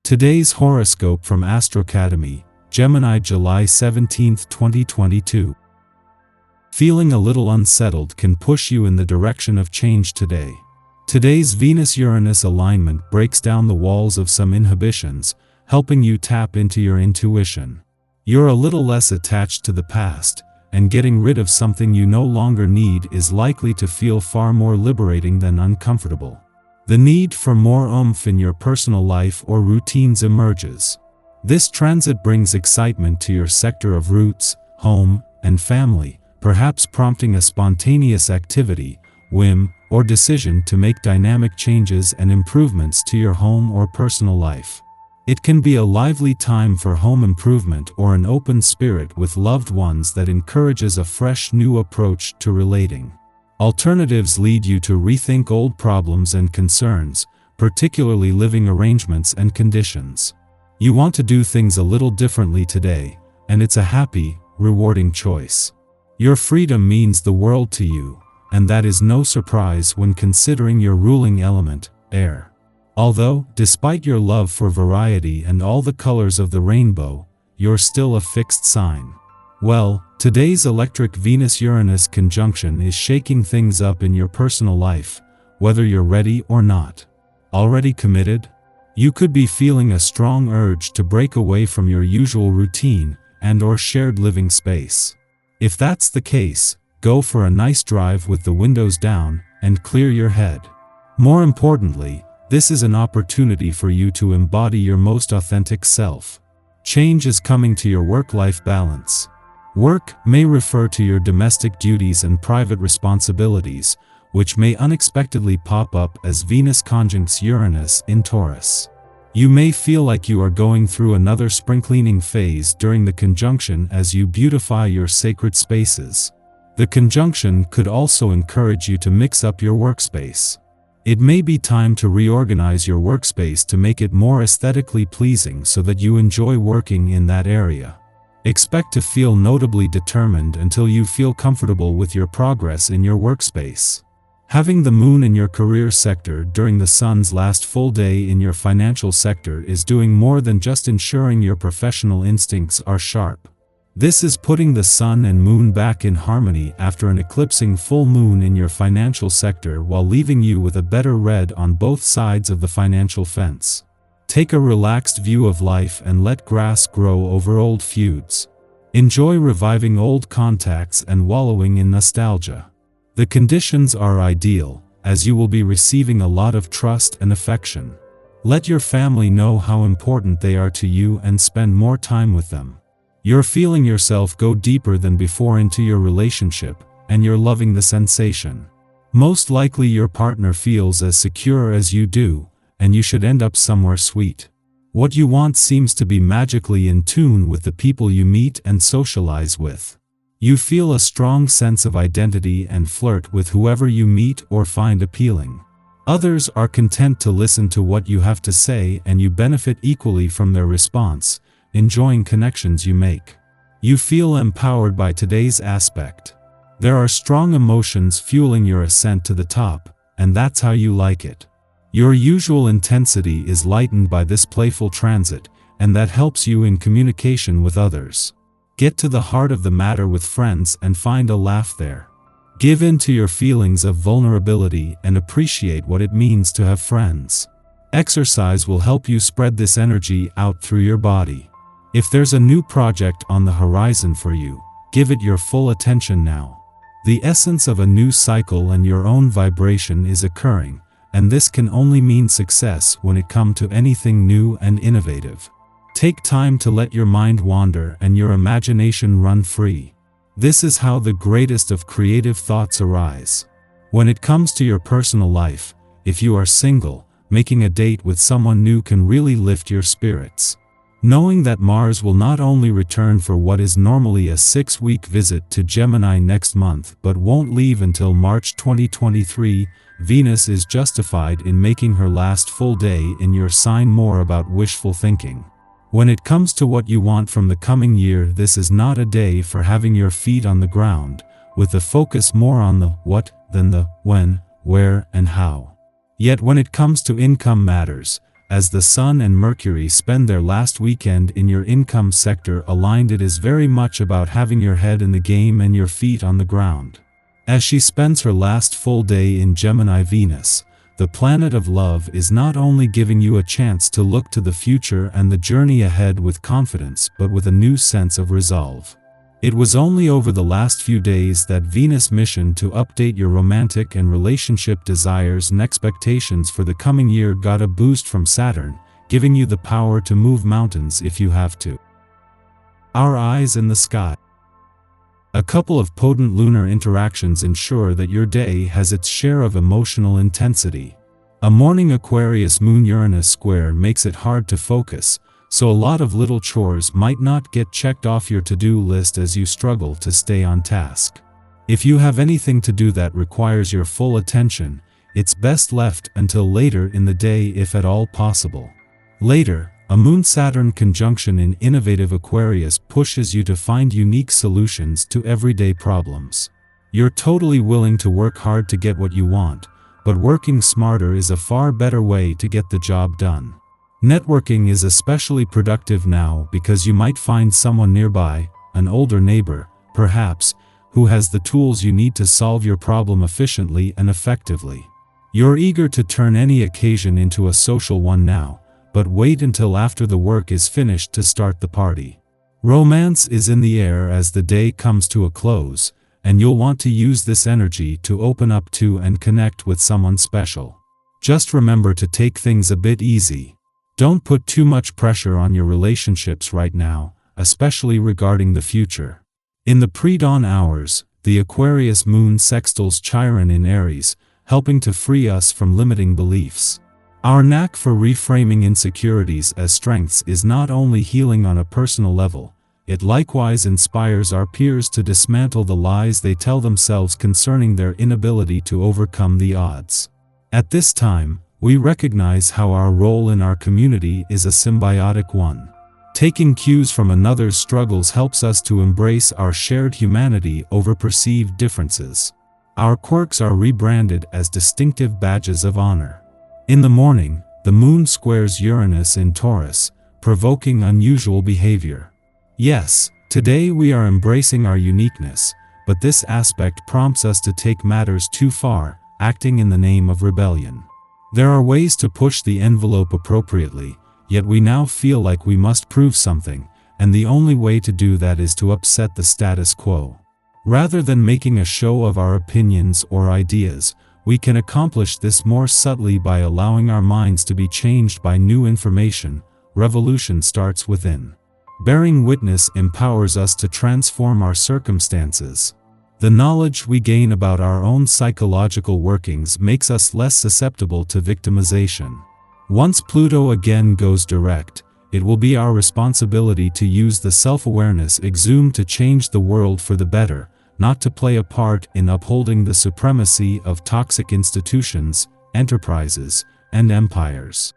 Today's horoscope from Astrocademy, Gemini, July 17, 2022. Feeling a little unsettled can push you in the direction of change today. Today's Venus-Uranus alignment breaks down the walls of some inhibitions, helping you tap into your intuition. You're a little less attached to the past, and getting rid of something you no longer need is likely to feel far more liberating than uncomfortable. The need for more oomph in your personal life or routines emerges. This transit brings excitement to your sector of roots, home, and family, perhaps prompting a spontaneous activity, whim, or decision to make dynamic changes and improvements to your home or personal life. It can be a lively time for home improvement or an open spirit with loved ones that encourages a fresh new approach to relating. Alternatives lead you to rethink old problems and concerns, particularly living arrangements and conditions. You want to do things a little differently today, and it's a happy, rewarding choice. Your freedom means the world to you, and that is no surprise when considering your ruling element, air. Although, despite your love for variety and all the colors of the rainbow, you're still a fixed sign. Well, today's electric Venus-Uranus conjunction is shaking things up in your personal life, whether you're ready or not. Already committed? You could be feeling a strong urge to break away from your usual routine and/or shared living space. If that's the case, go for a nice drive with the windows down and clear your head. More importantly, this is an opportunity for you to embody your most authentic self. Change is coming to your work-life balance. Work may refer to your domestic duties and private responsibilities, which may unexpectedly pop up as Venus conjuncts Uranus in Taurus. You may feel like you are going through another spring-cleaning phase during the conjunction as you beautify your sacred spaces. The conjunction could also encourage you to mix up your workspace. It may be time to reorganize your workspace to make it more aesthetically pleasing so that you enjoy working in that area. Expect to feel notably determined until you feel comfortable with your progress in your workspace. Having the moon in your career sector during the sun's last full day in your financial sector is doing more than just ensuring your professional instincts are sharp. This is putting the sun and moon back in harmony after an eclipsing full moon in your financial sector while leaving you with a better read on both sides of the financial fence. Take a relaxed view of life and let grass grow over old feuds. Enjoy reviving old contacts and wallowing in nostalgia. The conditions are ideal, as you will be receiving a lot of trust and affection. Let your family know how important they are to you and spend more time with them. You're feeling yourself go deeper than before into your relationship, and you're loving the sensation. Most likely your partner feels as secure as you do, and you should end up somewhere sweet. What you want seems to be magically in tune with the people you meet and socialize with. You feel a strong sense of identity and flirt with whoever you meet or find appealing. Others are content to listen to what you have to say and you benefit equally from their response, enjoying connections you make. You feel empowered by today's aspect. There are strong emotions fueling your ascent to the top, and that's how you like it. Your usual intensity is lightened by this playful transit, and that helps you in communication with others. Get to the heart of the matter with friends and find a laugh there. Give in to your feelings of vulnerability and appreciate what it means to have friends. Exercise will help you spread this energy out through your body. If there's a new project on the horizon for you, give it your full attention now. The essence of a new cycle and your own vibration is occurring, and this can only mean success when it comes to anything new and innovative. Take time to let your mind wander and your imagination run free. This is how the greatest of creative thoughts arise. When it comes to your personal life, if you are single, making a date with someone new can really lift your spirits. Knowing that Mars will not only return for what is normally a 6-week visit to Gemini next month but won't leave until March 2023, Venus is justified in making her last full day in your sign more about wishful thinking. When it comes to what you want from the coming year, this is not a day for having your feet on the ground, with the focus more on the what than the when, where, and how. Yet when it comes to income matters, As the Sun and Mercury spend their last weekend in your income sector aligned, it is very much about having your head in the game and your feet on the ground. As she spends her last full day in Gemini, Venus, the planet of love, is not only giving you a chance to look to the future and the journey ahead with confidence but with a new sense of resolve. It was only over the last few days that Venus' mission to update your romantic and relationship desires and expectations for the coming year got a boost from Saturn, giving you the power to move mountains if you have to. Our eyes in the sky. A couple of potent lunar interactions ensure that your day has its share of emotional intensity. A morning Aquarius Moon-Uranus square makes it hard to focus, so a lot of little chores might not get checked off your to-do list as you struggle to stay on task. If you have anything to do that requires your full attention, it's best left until later in the day if at all possible. Later, a Moon-Saturn conjunction in innovative Aquarius pushes you to find unique solutions to everyday problems. You're totally willing to work hard to get what you want, but working smarter is a far better way to get the job done. Networking is especially productive now because you might find someone nearby, an older neighbor, perhaps, who has the tools you need to solve your problem efficiently and effectively. You're eager to turn any occasion into a social one now, but wait until after the work is finished to start the party. Romance is in the air as the day comes to a close, and you'll want to use this energy to open up to and connect with someone special. Just remember to take things a bit easy. Don't put too much pressure on your relationships right now, especially regarding the future. In the pre-dawn hours, the Aquarius moon sextiles Chiron in Aries, helping to free us from limiting beliefs. Our knack for reframing insecurities as strengths is not only healing on a personal level, it likewise inspires our peers to dismantle the lies they tell themselves concerning their inability to overcome the odds. At this time, we recognize how our role in our community is a symbiotic one. Taking cues from another's struggles helps us to embrace our shared humanity over perceived differences. Our quirks are rebranded as distinctive badges of honor. In the morning, the moon squares Uranus in Taurus, provoking unusual behavior. Yes, today we are embracing our uniqueness, but this aspect prompts us to take matters too far, acting in the name of rebellion. There are ways to push the envelope appropriately, yet we now feel like we must prove something, and the only way to do that is to upset the status quo. Rather than making a show of our opinions or ideas, we can accomplish this more subtly by allowing our minds to be changed by new information. Revolution starts within. Bearing witness empowers us to transform our circumstances. The knowledge we gain about our own psychological workings makes us less susceptible to victimization. Once Pluto again goes direct, it will be our responsibility to use the self-awareness exhumed to change the world for the better, not to play a part in upholding the supremacy of toxic institutions, enterprises, and empires.